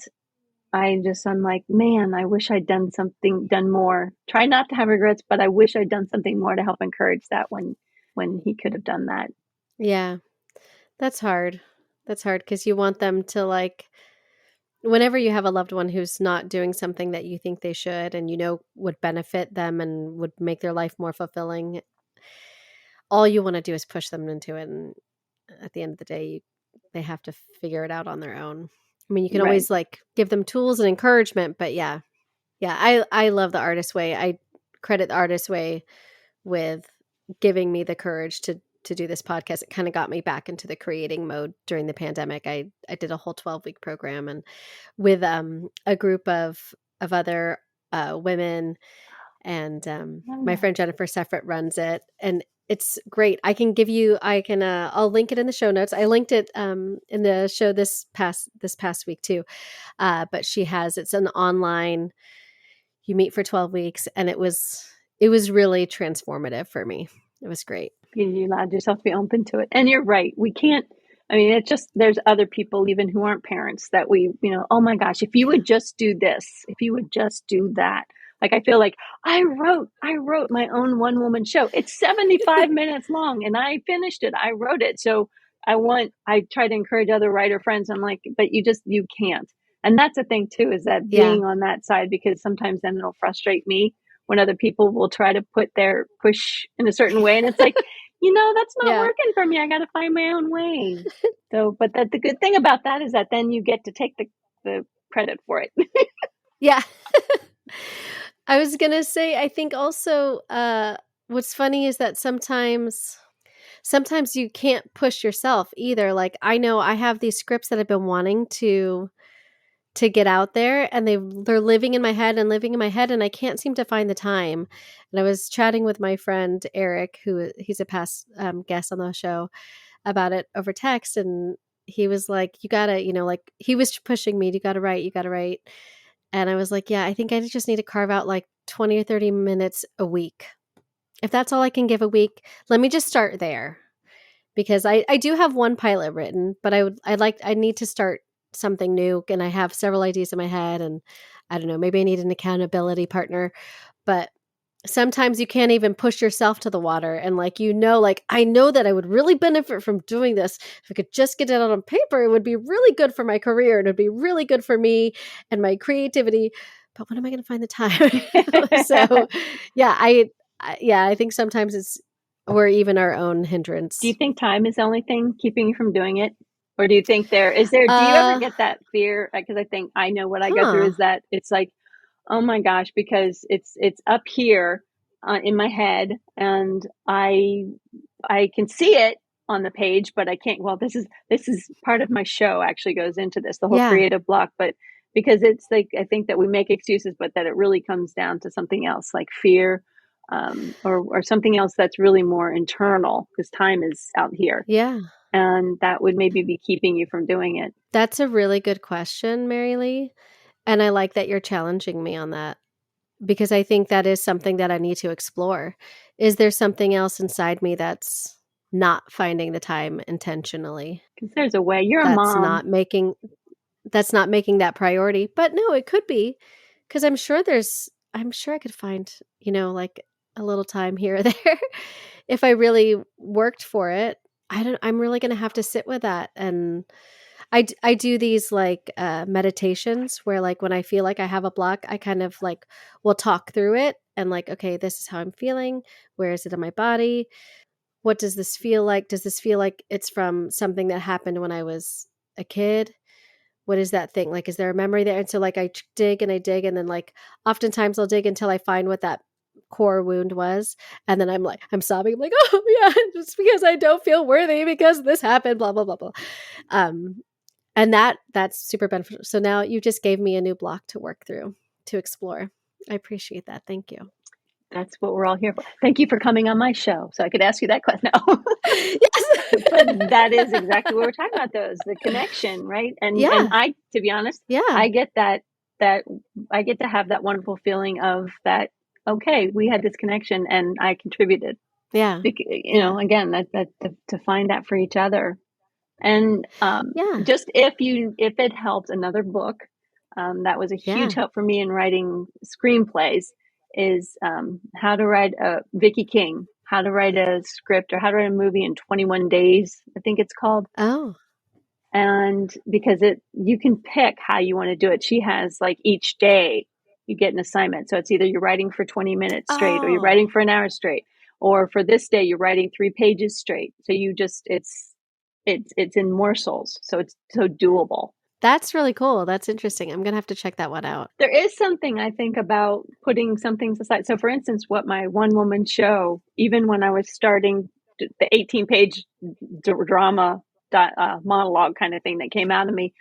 S3: I'm like, man, I wish I'd done more. Try not to have regrets, but I wish I'd done something more to help encourage that when he could have done that.
S2: Yeah. That's hard. That's hard because you want them to like, whenever you have a loved one who's not doing something that you think they should and would benefit them and would make their life more fulfilling, all you want to do is push them into it. And at the end of the day, they have to figure it out on their own. I mean, you can
S3: Right.
S2: always like give them tools and encouragement, but yeah. I love the Artist Way. I credit the Artist Way with giving me the courage to do this podcast. It kind of got me back into the creating mode during the pandemic. I did a whole 12-week program and with a group of other women, and my friend Jennifer Seffert runs it, and it's great. I'll link it in the show notes. I linked it in the show this past week too. But it's an online, you meet for 12 weeks, and it was really transformative for me. It was great.
S3: You allowed yourself to be open to it. And you're right. We can't, I mean, it's just, there's other people even who aren't parents that oh my gosh, if you would just do this, if you would just do that. Like, I feel like I wrote my own one woman show. It's 75 minutes long and I finished it. I wrote it. So I try to encourage other writer friends. I'm like, but you can't. And that's the thing too, is that being on that side, because sometimes then it'll frustrate me when other people will try to push in a certain way. And it's like, that's not working for me. I got to find my own way. So, but the good thing about that is that then you get to take the credit for it.
S2: Yeah. I was going to say, I think also what's funny is that sometimes you can't push yourself either. Like, I know I have these scripts that I've been wanting to get out there, and they're living in my head, and I can't seem to find the time. And I was chatting with my friend Eric, he's a past guest on the show, about it over text, and he was like, you gotta, like, he was pushing me, you gotta write. And I was like, yeah, I think I just need to carve out like 20 or 30 minutes a week. If that's all I can give a week, let me just start there. Because I do have one pilot written, but I need to start something new, and I have several ideas in my head, and I don't know, maybe I need an accountability partner. But sometimes you can't even push yourself to the water, and like I know that I would really benefit from doing this. If I could just get it out on paper, it would be really good for my career, and it'd be really good for me and my creativity. But when am I going to find the time? So yeah, I think sometimes we're even our own hindrance.
S3: Do you think time is the only thing keeping you from doing it? Or do you think do you ever get that fear? Because I think I know what I go through is that it's like, Oh my gosh, because it's up here in my head, and I can see it on the page, but I can't. Well, this is part of my show. Actually, goes into this the whole
S2: Yeah.
S3: creative block, but because it's like I think that we make excuses, but that it really comes down to something else, like fear, or something else that's really more internal. Because time is out here,
S2: Yeah.
S3: and that would maybe be keeping you from doing it.
S2: That's a really good question, MaryLee. And I like that you're challenging me on that because I think that is something that I need to explore. Is there something else inside me that's not finding the time intentionally?
S3: Because there's a way. You're a
S2: That's
S3: mom.
S2: not making that priority. But no, it could be because I'm sure I could find, like a little time here or there if I really worked for it. I'm really going to have to sit with that. And I do these like meditations where like when I feel like I have a block, I kind of like will talk through it and like, okay, this is how I'm feeling. Where is it in my body? What does this feel like? Does this feel like it's from something that happened when I was a kid? What is that thing? Like, is there a memory there? And so like dig and I dig, and then like oftentimes I'll dig until I find what that core wound was. And then I'm sobbing. I'm like, oh yeah, just because I don't feel worthy because this happened, blah, blah, blah, blah. And that's super beneficial. So now you just gave me a new block to work through, to explore. I appreciate that. Thank you.
S3: That's what we're all here for. Thank you for coming on my show, so I could ask you that question. No.
S2: Yes.
S3: But that is exactly what we're talking about, though, is the connection, right? And
S2: Yeah.
S3: I, to be honest,
S2: Yeah.
S3: I get that I get to have that wonderful feeling of that. Okay, we had this connection, and I contributed.
S2: Yeah.
S3: Again, that to find that for each other, and
S2: Yeah.
S3: just if it helps, another book that was a huge help for me in writing screenplays is how to write Vicky King, how to write a script or how to write a movie in 21 days, I think it's called.
S2: Oh.
S3: And because you can pick how you want to do it. She has like each day you get an assignment. So it's either you're writing for 20 minutes straight or you're writing for an hour straight, or for this day you're writing 3 pages straight. So it's in morsels. So it's so doable.
S2: That's really cool. That's interesting. I'm going to have to check that one out.
S3: There is something I think about putting some things aside. So for instance, what my one woman show, even when I was starting the 18-page drama monologue kind of thing that came out of me,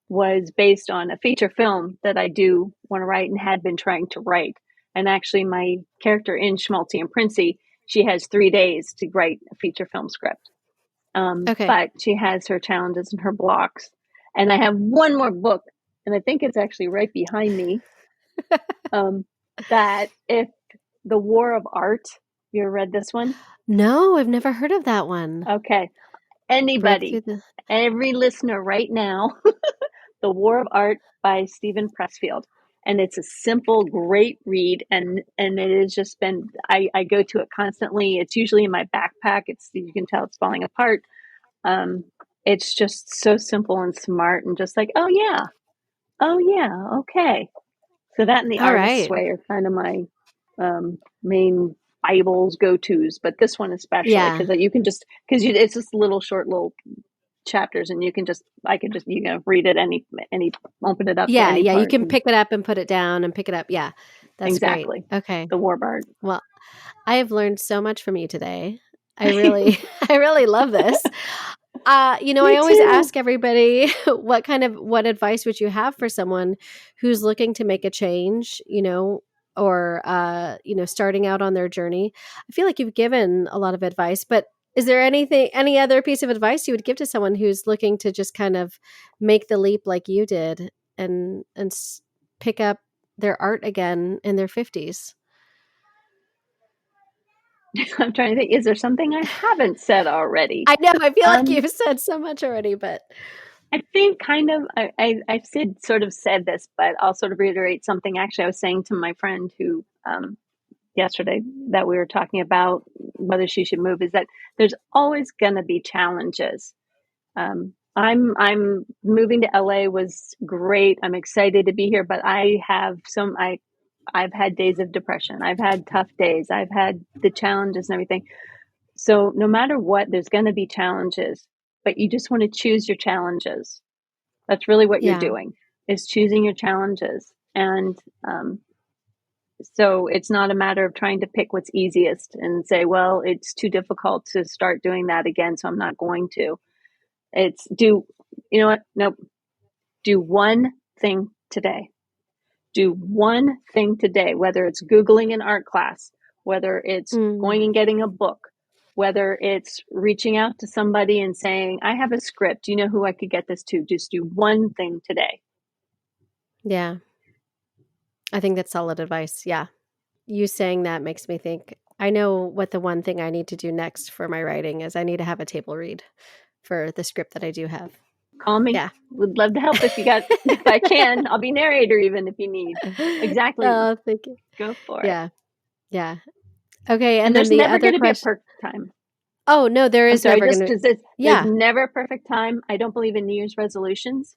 S3: was based on a feature film that I do want to write and had been trying to write. And actually my character in Schmaltzy Princie, she has 3 days to write a feature film script.
S2: Okay.
S3: But she has her challenges and her blocks. And I have one more book, and I think it's actually right behind me, that if The War of Art, you ever read this one?
S2: No, I've never heard of that one.
S3: Okay. Anybody, every listener right now, The War of Art by Stephen Pressfield. And it's a simple, great read. And it has just been, I go to it constantly. It's usually in my backpack. You can tell it's falling apart. It's just so simple and smart and just like, oh yeah, okay. So that and The Artist's Way are kind of my main Bibles go-tos, but this one especially because you can it's just little chapters, and I could just read it any open it up.
S2: Yeah, you can pick it up and put it down and pick it up. Yeah, that's
S3: exactly
S2: great. Okay,
S3: The War of Art.
S2: Well, I have learned so much from you today. I really love this. I always ask everybody what advice would you have for someone who's looking to make a change, or starting out on their journey. I feel like you've given a lot of advice, but is there any other piece of advice you would give to someone who's looking to just kind of make the leap like you did and pick up their art again in their 50s?
S3: I'm trying to think, is there something I haven't said already?
S2: I know, I feel like you've said so much already, but
S3: I think I've said this, but I'll sort of reiterate something actually I was saying to my friend who yesterday that we were talking about whether she should move, is that there's always going to be challenges. I'm moving to LA was great. I'm excited to be here, but I've had days of depression. I've had tough days. I've had the challenges and everything. So no matter what, there's going to be challenges, but you just want to choose your challenges. That's really what you're doing, is choosing your challenges. And so it's not a matter of trying to pick what's easiest and say, well, it's too difficult to start doing that again, so I'm not going to. It's you know what? Nope. Do one thing today. Do one thing today, whether it's Googling an art class, whether it's going and getting a book, whether it's reaching out to somebody and saying, I have a script. Do you know who I could get this to? Just do one thing today.
S2: Yeah. I think that's solid advice. Yeah. You saying that makes me think, I know what the one thing I need to do next for my writing is. I need to have a table read for the script that I do have.
S3: Call me.
S2: Yeah.
S3: Would love to help if I can. I'll be narrator even if you need. Exactly.
S2: Oh, thank you.
S3: Go for it.
S2: Yeah. Yeah. Okay. And then
S3: there's
S2: the
S3: never
S2: other
S3: going to be a
S2: question.
S3: perfect time.
S2: Oh, no, there is never going to be.
S3: There's never a perfect time. I don't believe in New Year's resolutions.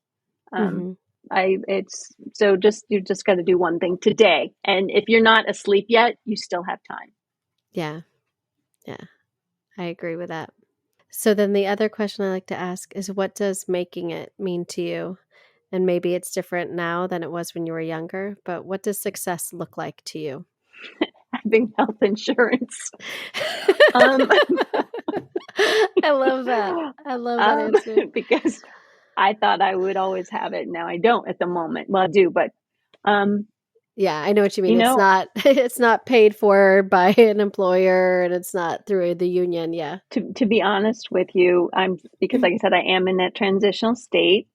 S3: You just got to do one thing today. And if you're not asleep yet, you still have time.
S2: Yeah. Yeah. I agree with that. So then the other question I like to ask is, what does making it mean to you? And maybe it's different now than it was when you were younger, but what does success look like to you?
S3: Having health insurance.
S2: I love that. I love that answer.
S3: Because I thought I would always have it. Now I don't at the moment. Well, I do, but
S2: yeah, I know what you mean. It's not paid for by an employer, and it's not through the union. Yeah.
S3: To be honest with you, because like I said, I am in that transitional state,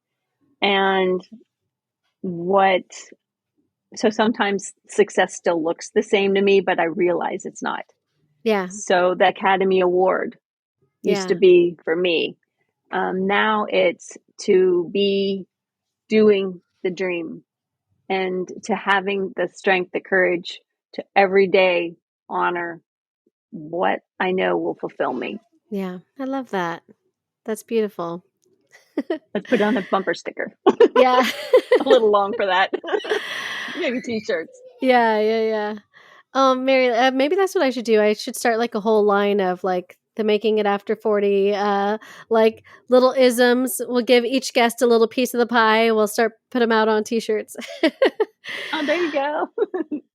S3: and so sometimes success still looks the same to me, but I realize it's not.
S2: Yeah.
S3: So the Academy Award used to be for me. Now it's to be doing the dream and to having the strength, the courage to every day honor what I know will fulfill me.
S2: Yeah, I love that. That's beautiful.
S3: Let's put on a bumper sticker.
S2: Yeah.
S3: A little long for that. Maybe t-shirts.
S2: Yeah. Mary, maybe that's what I should do. I should start like a whole line of like the Making It After 40, like little isms. We'll give each guest a little piece of the pie. We'll put them out on t-shirts.
S3: Oh, there you go.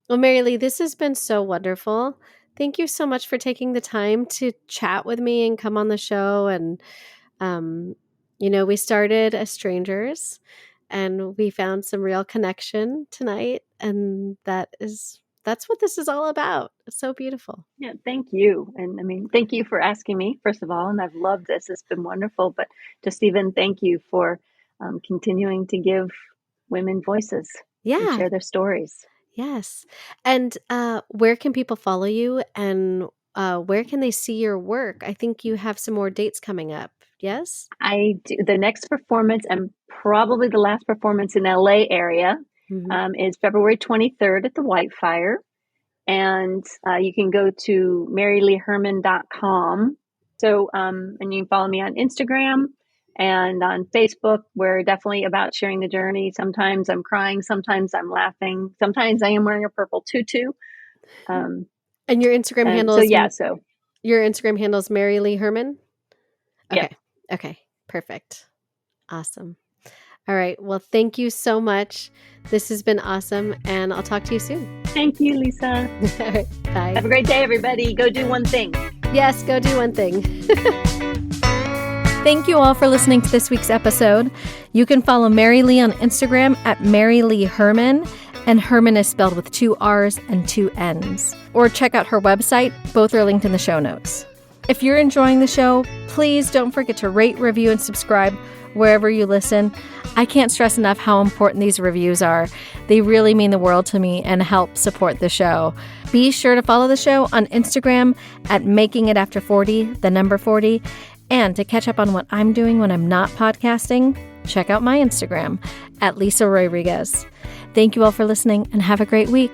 S2: Well, MaryLee, this has been so wonderful. Thank you so much for taking the time to chat with me and come on the show. And, we started as strangers and we found some real connection tonight. And that's what this is all about. It's so beautiful.
S3: Yeah, thank you. And thank you for asking me, first of all. And I've loved this. It's been wonderful. But just even thank you for continuing to give women voices. And share their stories.
S2: Yes. And where can people follow you, and where can they see your work? I think you have some more dates coming up. Yes?
S3: I do. The next performance, and probably the last performance in LA area, is February 23rd at the Whitefire. And you can go to MaryLeeHerrmann.com. So, and you can follow me on Instagram and on Facebook. We're definitely about sharing the journey. Sometimes I'm crying. Sometimes I'm laughing. Sometimes I am wearing a purple tutu.
S2: And your Instagram handle is... Your Instagram handle is MaryLee Herrmann? Okay.
S3: Yeah.
S2: Okay. Perfect. Awesome. All right. Well, thank you so much. This has been awesome, and I'll talk to you soon.
S3: Thank you, Lisa.
S2: All right. Bye.
S3: Have a great day, everybody. Go do one thing.
S2: Yes, go do one thing. Thank you all for listening to this week's episode. You can follow MaryLee on Instagram at MaryLee Herrmann, and Herrmann is spelled with 2 R's and 2 N's. Or check out her website. Both are linked in the show notes. If you're enjoying the show, please don't forget to rate, review, and subscribe wherever you listen. I can't stress enough how important these reviews are. They really mean the world to me and help support the show. Be sure to follow the show on Instagram at Making It After 40, the number 40. And to catch up on what I'm doing when I'm not podcasting, check out my Instagram at Lisa Rodriguez. Thank you all for listening and have a great week.